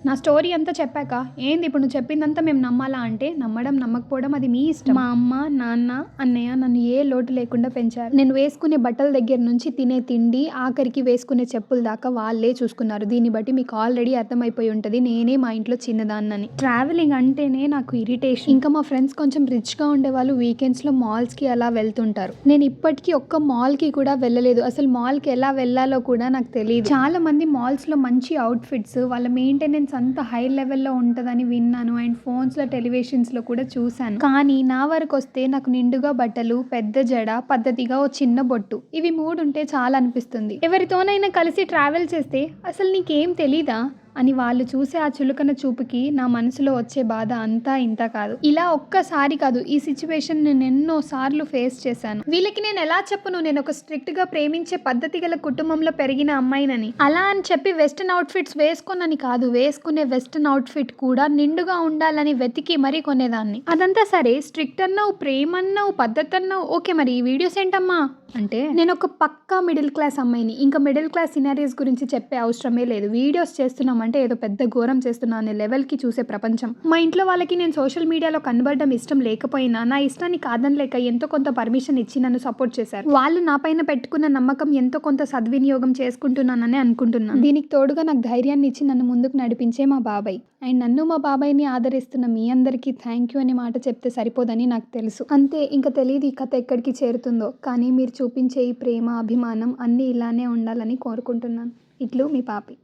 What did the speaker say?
నా స్టోరీ అంతా చెప్పాక ఏంది ఇప్పుడు నువ్వు చెప్పిందంతా మేము నమ్మాలా అంటే నమ్మడం నమ్మకపోవడం అది మీ ఇష్టం. మా అమ్మ నాన్న అన్నయ్య నన్ను ఏ లోటు లేకుండా పెంచారు. నేను వేసుకునే బట్టల దగ్గర నుంచి తినే తిండి ఆఖరికి వేసుకునే చెప్పుల దాకా వాళ్ళే చూసుకున్నారు. దీన్ని బట్టి మీకు ఆల్రెడీ అర్థమైపోయి ఉంటుంది నేనే మా ఇంట్లో చిన్నదాన్నని. ట్రావెలింగ్ అంటేనే నాకు ఇరిటేషన్. ఇంకా మా ఫ్రెండ్స్ కొంచెం రిచ్గా ఉండే వాళ్ళు వీకెండ్స్లో మాల్స్కి అలా వెళ్తుంటారు. నేను ఇప్పటికీ ఒక్క మాల్కి కూడా వెళ్ళలేదు. అసలు మాల్కి ఎలా వెళ్ళాలో కూడా నాకు తెలియదు. చాలా మంది మాల్స్లో మంచి అవుట్ఫిట్స్ వాళ్ళ మెయింటెనెన్స్ అంత హై లెవెల్లో ఉంటుందని విన్నాను. అండ్ ఫోన్స్లో టెలివిజన్స్లో కూడా చూశాను. కానీ నా వరకు వస్తే నాకు నిండుగా బట్టలు, పెద్ద జడ, పద్ధతిగా ఓ చిన్న బొట్టు ఇవి 3 ఉంటే చాలా అనిపిస్తుంది. ఎవరితోనైనా కలిసి ట్రావెల్ చేస్తే అసలు నీకేం తెలీదా అని వాళ్ళు చూసే ఆ చులకన చూపుకి నా మనసులో వచ్చే బాధ అంతా ఇంత కాదు. ఇలా ఒక్కసారి కాదు, ఈ సిచ్యువేషన్ నేను ఎన్నో సార్లు ఫేస్ చేశాను. వీళ్ళకి నేను ఎలా చెప్పను నేను ఒక స్ట్రిక్ట్ గా ప్రేమించే పద్ధతి గల కుటుంబంలో పెరిగిన అమ్మాయినని. అలా అని చెప్పి వెస్టర్న్ అవుట్ఫిట్స్ వేసుకోనని కాదు, వేసుకునే వెస్టర్న్ అవుట్ఫిట్ కూడా నిండుగా ఉండాలని వెతికి మరీ కొనేదాన్ని. అదంతా సరే, స్ట్రిక్ట్ అన్నావు, ప్రేమ అన్నావు, పద్ధతి అన్నావు, ఓకే మరి ఈ వీడియోస్ ఏంటమ్మా అంటే నేను ఒక పక్కా మిడిల్ క్లాస్ అమ్మాయిని. ఇంకా మిడిల్ క్లాస్ సినారీస్ గురించి చెప్పే అవసరమే లేదు. వీడియోస్ చేస్తున్నామంటే ఏదో పెద్ద ఘోరం చేస్తున్నా అనే లెవెల్కి చూసే ప్రపంచం. మా ఇంట్లో వాళ్ళకి నేను సోషల్ మీడియాలో కనబడడం ఇష్టం లేకపోయినా నా ఇష్టాన్ని కాదనలేక ఎంతో కొంత పర్మిషన్ ఇచ్చి నన్ను సపోర్ట్ చేశారు. వాళ్ళు నా పైన పెట్టుకున్న నమ్మకం ఎంతో కొంత సద్వినియోగం చేసుకుంటున్నానని అనుకుంటున్నాను. దీనికి తోడుగా నాకు ధైర్యాన్ని ఇచ్చి నన్ను ముందుకు నడిపించే మా బాబాయ్. అండ్ నన్ను మా బాబాయ్ని ఆదరిస్తున్న మీ అందరికీ థ్యాంక్ యూ అనే మాట చెప్తే సరిపోదని నాకు తెలుసు. అంతే, ఇంకా తెలియదు ఈ కథ ఎక్కడికి చేరుతుందో. కానీ మీరు చూపించే ఈ ప్రేమ, అభిమానం అన్నీ ఇలానే ఉండాలని కోరుకుంటున్నాను. ఇట్లు మీ పాపి.